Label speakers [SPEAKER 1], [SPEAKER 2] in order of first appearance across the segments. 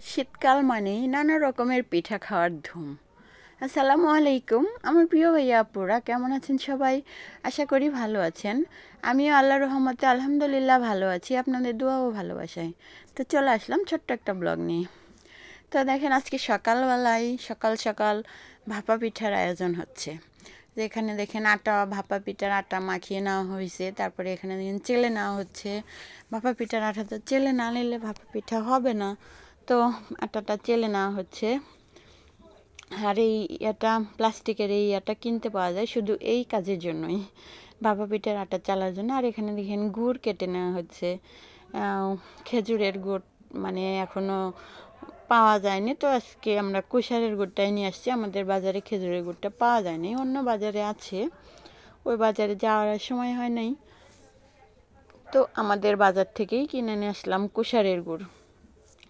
[SPEAKER 1] শীতকাল মানেই নানা রকমের পিঠা খাওয়ার ধুম। আসসালামু আলাইকুম, আমার প্রিয় ভাইয়া আপুরা, কেমন আছেন সবাই? আশা করি ভালো আছেন। আমিও আল্লাহর রহমতে আলহামদুলিল্লাহ ভালো আছি, আপনাদের দোয়া ও ভালোবাসায়। তো চলে আসলাম ছোট্ট একটা ব্লগ নিয়ে। তো দেখেন, আজকে সকালবেলায় সকাল সকাল ভাপা পিঠার আয়োজন হচ্ছে। যেখানে দেখেন ভাপা পিঠার আটা মাখিয়ে নেওয়া হয়েছে, তারপরে এখানে দেখেন চেলে নেওয়া হচ্ছে। ভাপা পিঠার আটা তো চেলে না নিলে ভাপা পিঠা হবে না, তো আটাটা চেলে নেওয়া হচ্ছে। আর প্লাস্টিকের এই আটা কিনতে পাওয়া যায় শুধু এই কাজের জন্যই, ভাপা পিঠার আটা চালার জন্য। আর এখানে দেখেন গুড় কেটে নেওয়া হচ্ছে। খেজুরের গুড় মানে এখনও পাওয়া যায়নি, তো আজকে আমরা কুশারের গুড়টাই নিয়ে আসছি। আমাদের বাজারে খেজুরের গুড়টা পাওয়া যায়নি, অন্য বাজারে আছে, ওই বাজারে যাওয়ার সময় হয় নাই, তো আমাদের বাজার থেকেই কিনে নিয়ে আসলাম কুশারের গুড়।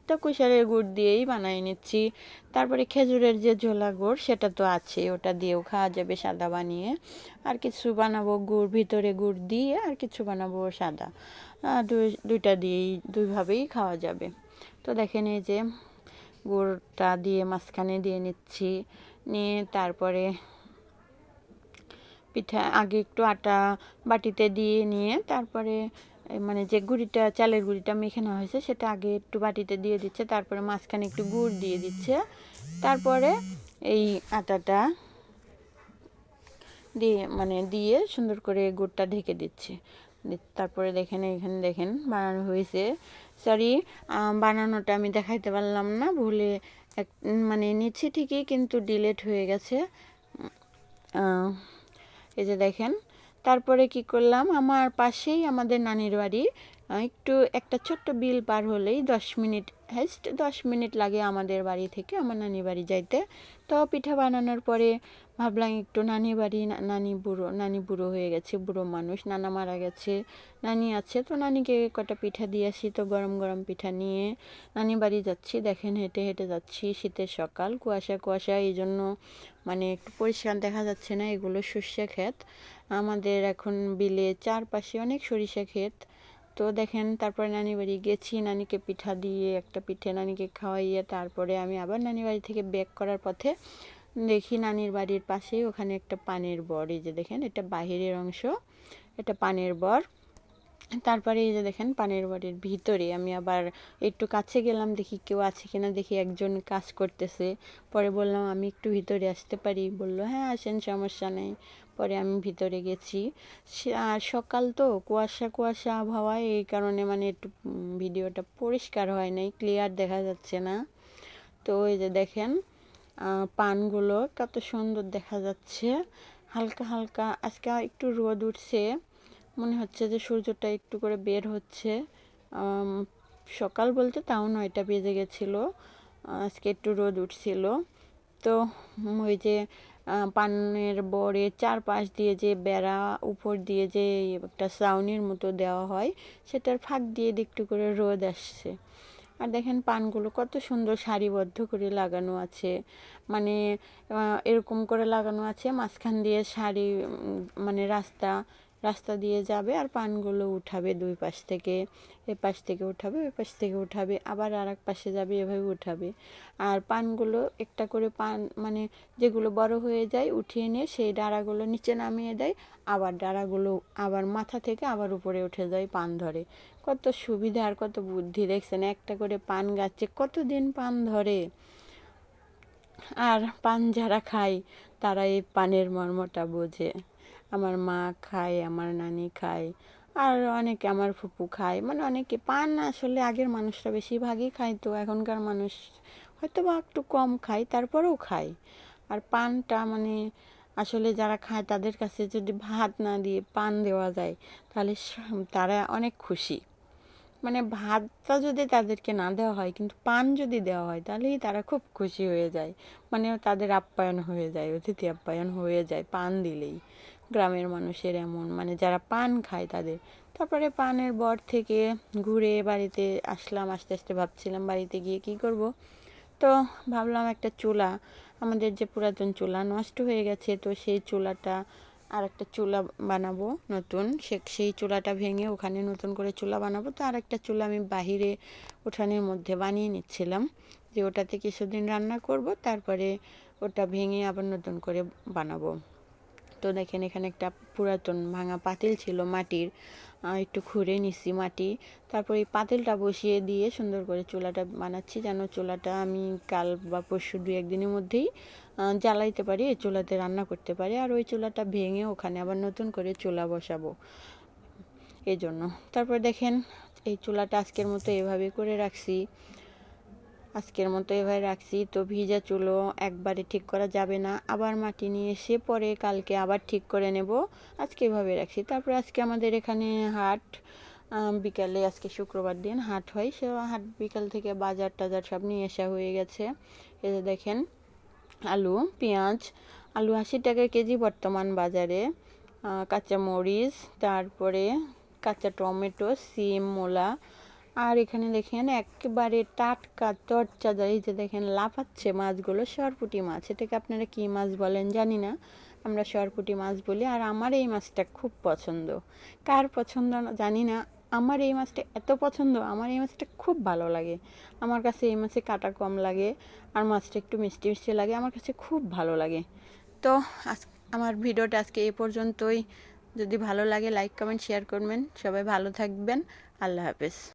[SPEAKER 1] তো কুশারের গুড় দিয়েই বানিয়ে নিচ্ছি। তারপরে খেজুরের যে ঝোলা গুড় সেটা তো আছে, ওটা দিয়েও খাওয়া যাবে সাদা বানিয়ে। আর কিছু বানাবো গুড় ভিতরে গুড় দিয়ে, আর কিছু বানাবো সাদা। দুইটা দিয়েই দুইভাবেই খাওয়া যাবে। তো দেখেন, এই যে গুড়টা দিয়ে মাঝখানে দিয়ে নিচ্ছি, নিয়ে তারপরে পিঠা আগে একটু আটা বাটিতে দিয়ে নিয়ে তারপরে মানে যে গুঁড়িটা চালের গুঁড়িটা মেখে নেওয়া হয়েছে সেটা আগে একটু বাটিতে দিয়ে দিচ্ছে, তারপরে মাঝখানে একটু গুড় দিয়ে দিচ্ছে, তারপরে এই আটাটা দিয়ে সুন্দর করে গুড়টা ঢেকে দিচ্ছে। তারপরে দেখেন, এখানে দেখেন বানানো হয়েছে। সরি, বানানোটা আমি দেখাইতে পারলাম না, ভুলে নিচ্ছি ঠিকই কিন্তু ডিলেট হয়ে গেছে। এই যে দেখেন, তারপরে কি করলাম, আমার পাশেই আমাদের নানির বাড়ি, একটু একটা ছোট্ট বিল পার হলেই 10 মিনিট, হাইস্ট 10 মিনিট লাগে আমাদের বাড়ি থেকে আমার নানির বাড়ি যাইতে। তো পিঠা বানানোর পরে ভাবলাম একটু নানি বাড়ি, নানি বুড়ো হয়ে গেছে, বুড়ো মানুষ, নানা মারা গেছে, নানি আছে, তো নানিকে কটা পিঠা দিয়ে আসি। তো গরম গরম পিঠা নিয়ে নানি বাড়ি যাচ্ছি। দেখেন, হেঁটে হেঁটে যাচ্ছি, শীতের সকাল, কুয়াশা কুয়াশা, এই জন্য একটু পরিষ্কার দেখা যাচ্ছে না। এগুলো সরিষা ক্ষেত, আমাদের এখন বিলে চারপাশে অনেক সরিষা ক্ষেত। তো দেখেন, তারপরে নানি বাড়ি গেছি, নানিকে পিঠা দিয়ে একটা পিঠে নানিকে খাওয়াইয়ে তারপরে আমি আবার নানি বাড়ি থেকে ব্যাক করার পথে দেখি নানির বাড়ির পাশেই ওখানে একটা পানের বর। এই যে দেখেন, এটা বাহিরের অংশ, এটা পানের বর। তারপরে এই যে দেখেন, পানের বাড়ির ভিতরে আমি আবার একটু কাছে গেলাম, দেখি কেউ আছে কিনা, দেখি একজন কাজ করতেছে। পরে বললাম আমি একটু ভিতরে আসতে পারি? বললো হ্যাঁ আসেন, সমস্যা নেই। পরে আমি ভিতরে গেছি। আর সকাল তো, কুয়াশা কুয়াশা আবহাওয়ায়, এই কারণে একটু ভিডিওটা পরিষ্কার হয় নাই, ক্লিয়ার দেখা যাচ্ছে না। তো এই যে দেখেন, পানগুলো কত সুন্দর দেখা যাচ্ছে, হালকা হালকা। আজকে একটু রোদ উঠছে, মনে হচ্ছে যে সূর্যটা একটু করে বের হচ্ছে। সকাল বলতে তাও 9টা বেজে গেছিলো, আজকে একটু রোদ উঠছিল। তো ওই যে পানের বরের চারপাশ দিয়ে যে বেড়া, উপর দিয়ে যে একটা ছাউনির মতো দেওয়া হয়, সেটার ফাঁক দিয়ে একটু করে রোদ আসছে। আর দেখেন, পানগুলো কত সুন্দর সারিবদ্ধ করে লাগানো আছে, মানে এরকম করে লাগানো আছে, মাঝখান দিয়ে সারি, রাস্তা রাস্তা দিয়ে যাবে আর পানগুলো উঠাবে দুই পাশ থেকে, এ পাশ থেকে উঠাবে, ওই পাশ থেকে উঠাবে, আবার আর এক পাশে যাবে, এভাবে উঠাবে। আর পানগুলো একটা করে পান যেগুলো বড় হয়ে যায় উঠিয়ে নিয়ে সেই ডাঁড়াগুলো নিচে নামিয়ে দেয়, আবার ডাঁড়াগুলো আবার মাথা থেকে আবার উপরে উঠে যায়, পান ধরে। কত সুবিধা আর কত বুদ্ধি, দেখছেন? একটা করে পান গাছে কতদিন পান ধরে। আর পান যারা খায় তারা এই পানের মর্মটা বোঝে। আমার মা খায়, আমার নানি খায়, আর অনেকে আমার ফুপু খায়, অনেকে পান আসলে আগের মানুষরা বেশিরভাগই খায়, তো এখনকার মানুষ হয়তো বা একটু কম খায়, তারপরেও খায়। আর পানটা আসলে যারা খায় তাদের কাছে যদি ভাত না দিয়ে পান দেওয়া যায় তাহলে তারা অনেক খুশি। ভাতটা যদি তাদেরকে না দেওয়া হয় কিন্তু পান যদি দেওয়া হয় তাহলেই তারা খুব খুশি হয়ে যায়, তাদের আপ্যায়ন হয়ে যায়, অতিথি আপ্যায়ন হয়ে যায় পান দিলেই। গ্রামের মানুষের এমন, যারা পান খায় তাদের। তারপরে পানের বর থেকে ঘুরে বাড়িতে আসলাম, আস্তে আস্তে ভাবছিলাম বাড়িতে গিয়ে কি করব। তো ভাবলাম একটা চুলা, আমাদের যে পুরাতন চুলা নষ্ট হয়ে গেছে, তো সেই চুলাটা আর একটা চুলা বানাবো নতুন, সেই চুলাটা ভেঙে ওখানে নতুন করে চুলা বানাবো। তো আর একটা চুলা আমি বাহিরে উঠানের মধ্যে বানিয়ে নিচ্ছিলাম, যে ওটাতে কিছুদিন রান্না করব, তারপরে ওটা ভেঙে আবার নতুন করে বানাবো। তো দেখেন এখানে একটা পুরাতন ভাঙা পাতিল ছিল মাটির, একটু খুঁড়ে নিচ্ছি মাটি, তারপর এই পাতিলটা বসিয়ে দিয়ে সুন্দর করে চুলাটা বানাচ্ছি, যেন চুলাটা আমি কাল বা পরশু 2-1 দিনের মধ্যেই জ্বালাইতে পারি, এই চুলাতে রান্না করতে পারি। আর ওই চুলাটা ভেঙে ওখানে আবার নতুন করে চুলা বসাবো এই জন্য। তারপর দেখেন এই চুলাটা আজকের মতো এভাবে করে রাখছি, এভাবে রাখছি। তো ভিজা চুলো একবারে ঠিক করা যাবে না, আবার মাটি নিয়ে এসে পরে কালকে আবার ঠিক করে নেব। আজকে এভাবে রাখছি। তারপর আজকে আমাদের এখানে হাট, বিকালে, আজকে শুক্রবার দিন হাট হয়, সে হাট বিকাল থেকে বাজার টাজার সব নিয়ে আসা হয়ে গেছে। এই যে দেখেন আলু, পেঁয়াজ, আলু 80 টাকা কেজি বর্তমান বাজারে, কাঁচা মরিচ, তারপরে কাঁচা টমেটো, সিম, মূলা। আর এখানে দেখেন একেবারে টাটকা তরতাজা, এই যে দেখেন লাফাচ্ছে মাছগুলো, সরপুঁটি মাছ। এটাকে আপনারা কী মাছ বলেন জানি না, আমরা সরপুঁটি মাছ বলি। আর আমার এই মাছটা খুব পছন্দ, কার পছন্দ জানি না, আমার এই মাছটা এত পছন্দ, আমার এই মাছটা খুব ভালো লাগে। আমার কাছে এই মাছে কাটা কম লাগে, আর মাছটা একটু মিষ্টি মিষ্টি লাগে, আমার কাছে খুব ভালো লাগে। তো আমার ভিডিওটা আজকে এই পর্যন্তই। যদি ভালো লাগে লাইক কমেন্ট শেয়ার করবেন। সবাই ভালো থাকবেন। আল্লাহ হাফেজ।